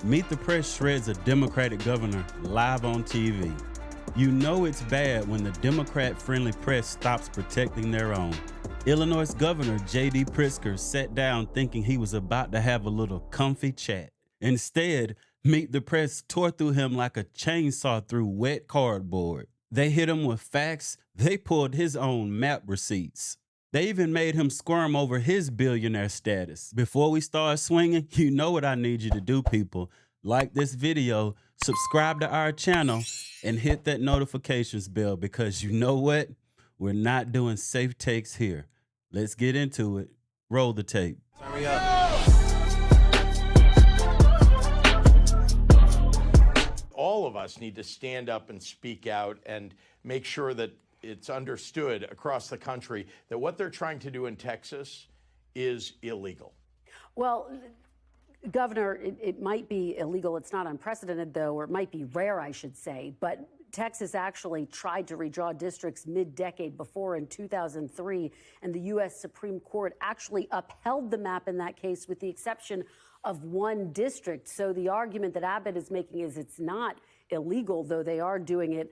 Meet the Press shreds a Democratic governor live on TV. You know it's bad when the Democrat-friendly press stops protecting their own. Illinois Governor JB Pritzker sat down thinking he was about to have a little comfy chat. Instead, Meet the Press tore through him like a chainsaw through wet cardboard. They hit him with facts. They pulled his own map receipts. They even made him squirm over his billionaire status. Before we start swinging, you know what I need you to do, people. Like this video, subscribe to our channel, and hit that notifications bell, because you know what? We're not doing safe takes here. Let's get into it. Roll the tape. Hurry up. All of us need to stand up and speak out and make sure that it's understood across the country that what they're trying to do in Texas is illegal. Well, Governor, it might be illegal. It's not unprecedented, though, or it might be rare, I should say. But Texas actually tried to redraw districts mid-decade before in 2003, and the U.S. Supreme Court actually upheld the map in that case with the exception of one district. So the argument that Abbott is making is it's not illegal, though they are doing it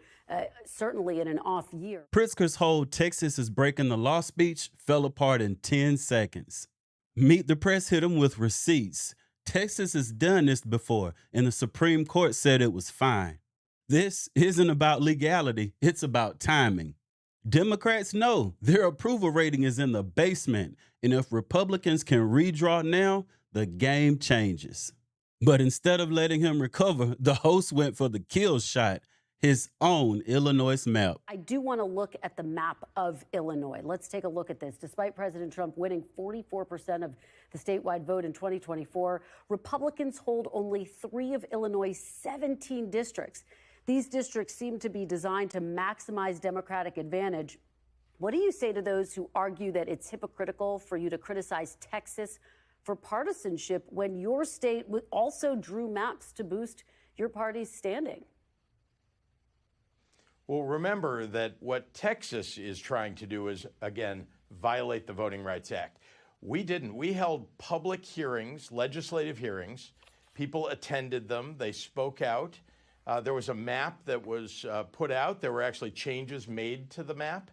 certainly in an off year. Pritzker's whole Texas is breaking the law speech fell apart in 10 seconds. Meet the Press hit him with receipts. Texas has done this before, and the Supreme Court said it was fine. This isn't about legality, it's about timing. Democrats know their approval rating is in the basement, and if Republicans can redraw now, the game changes. But instead of letting him recover, the host went for the kill shot, his own Illinois map. I do want to look at the map of Illinois. Let's take a look at this. Despite President Trump winning 44% of the statewide vote in 2024, Republicans hold only 3 of Illinois' 17 districts. These districts seem to be designed to maximize Democratic advantage. What do you say to those who argue that it's hypocritical for you to criticize Texas for partisanship when your state also drew maps to boost your party's standing? Well, remember that what Texas is trying to do is, again, violate the Voting Rights Act. We didn't. We held public hearings, legislative hearings. People attended them. They spoke out. There was a map that was put out. There were actually changes made to the map,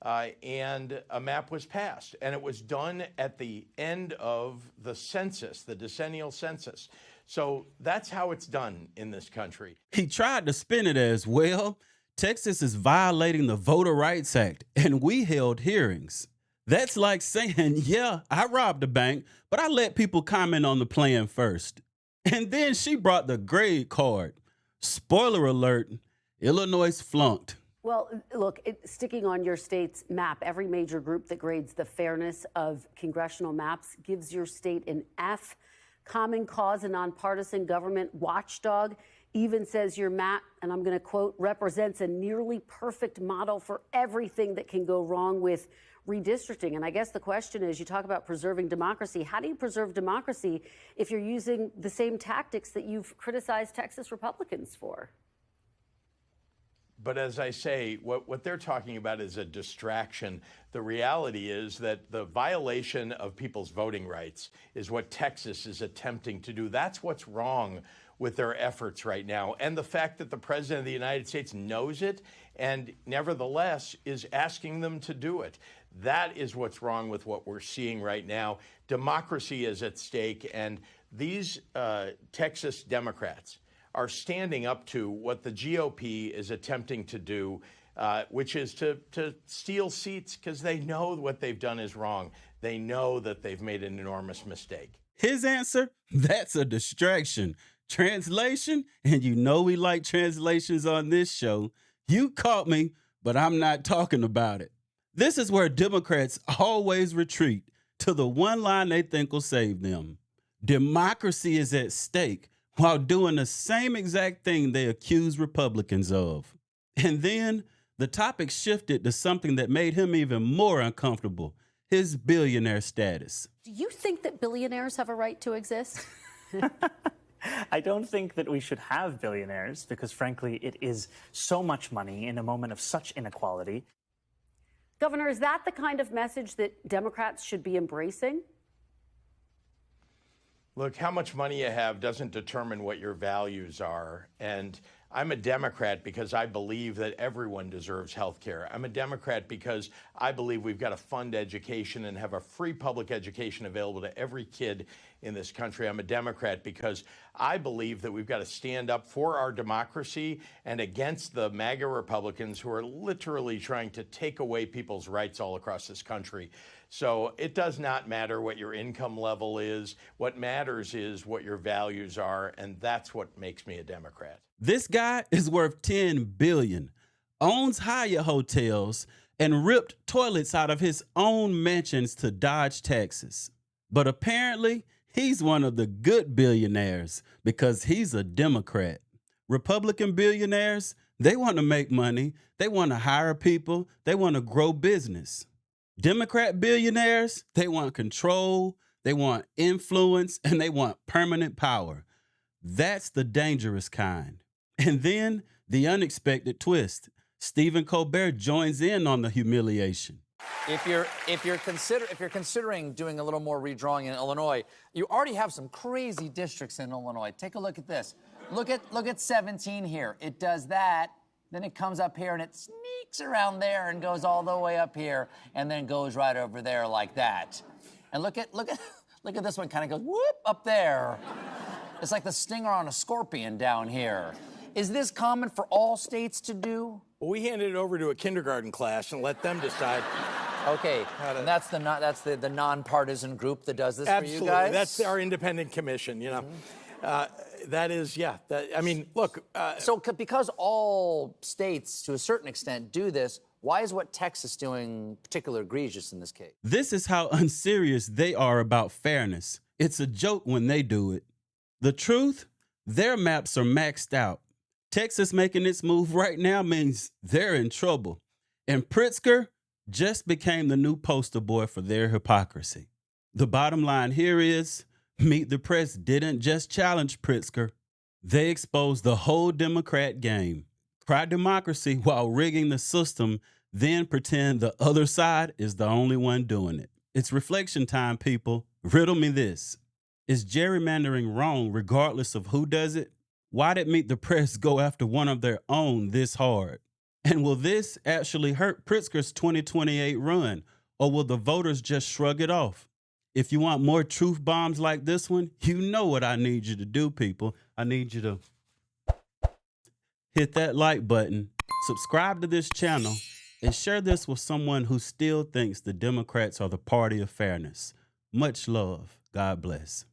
and a map was passed. And it was done at the end of the census, the decennial census. So that's how it's done in this country. He tried to spin it as, well, Texas is violating the Voter Rights Act, and we held hearings. That's like saying, yeah, I robbed a bank, but I let people comment on the plan first. And then she brought the grade card. Spoiler alert, Illinois flunked. Well, look, sticking on your state's map, every major group that grades the fairness of congressional maps gives your state an F. Common Cause, a nonpartisan government watchdog, even says your map, and I'm going to quote, represents a nearly perfect model for everything that can go wrong with redistricting. And I guess the question is, you talk about preserving democracy. How do you preserve democracy if you're using the same tactics that you've criticized Texas Republicans for? But as I say, what they're talking about is a distraction. The reality is that the violation of people's voting rights is what Texas is attempting to do. That's what's wrong with their efforts right now. And the fact that the President of the United States knows it and nevertheless is asking them to do it. That is what's wrong with what we're seeing right now. Democracy is at stake, and these Texas Democrats are standing up to what the GOP is attempting to do, which is to steal seats, because they know what they've done is wrong. They know that they've made an enormous mistake. His answer? That's a distraction. Translation? And you know we like translations on this show. You caught me, but I'm not talking about it. This is where Democrats always retreat to the one line they think will save them. Democracy is at stake, while doing the same exact thing they accuse Republicans of. And then the topic shifted to something that made him even more uncomfortable, his billionaire status. Do you think that billionaires have a right to exist? I don't think that we should have billionaires because, frankly, it is so much money in a moment of such inequality. Governor, is that the kind of message that Democrats should be embracing? Look, how much money you have doesn't determine what your values are. And I'm a Democrat because I believe that everyone deserves health care. I'm a Democrat because I believe we've got to fund education and have a free public education available to every kid in this country. I'm a Democrat because I believe that we've got to stand up for our democracy and against the MAGA Republicans who are literally trying to take away people's rights all across this country. So it does not matter what your income level is. What matters is what your values are, and that's what makes me a Democrat. This guy is worth $10 billion, owns Hyatt hotels, and ripped toilets out of his own mansions to dodge taxes. But apparently, he's one of the good billionaires because he's a Democrat. Republican billionaires, they want to make money, they want to hire people, they want to grow business. Democrat billionaires, they want control, they want influence, and they want permanent power. That's the dangerous kind. And then the unexpected twist. Stephen Colbert joins in on the humiliation. If you're considering doing a little more redrawing in Illinois, you already have some crazy districts in Illinois. Take a look at this. Look at 17 here. It does that, then it comes up here and it sneaks around there and goes all the way up here and then goes right over there like that. And look at this one, kind of goes whoop up there. It's like the stinger on a scorpion down here. Is this common for all states to do? Well, we handed it over to a kindergarten class and let them decide. Okay, and that's the nonpartisan group that does this Absolutely. for you guys? That's our independent commission, you know. That is, yeah. I mean, look. So because all states, to a certain extent, do this, why is what Texas doing particularly egregious in this case? This is how unserious they are about fairness. It's a joke when they do it. The truth, their maps are maxed out. Texas making this move right now means they're in trouble. And Pritzker just became the new poster boy for their hypocrisy. The bottom line here is, Meet the Press didn't just challenge Pritzker. They exposed the whole Democrat game. Cry democracy while rigging the system, then pretend the other side is the only one doing it. It's reflection time, people. Riddle me this. Is gerrymandering wrong regardless of who does it? Why did Meet the Press go after one of their own this hard? And will this actually hurt Pritzker's 2028 run? Or will the voters just shrug it off? If you want more truth bombs like this one, you know what I need you to do, people. I need you to hit that like button, subscribe to this channel, and share this with someone who still thinks the Democrats are the party of fairness. Much love. God bless.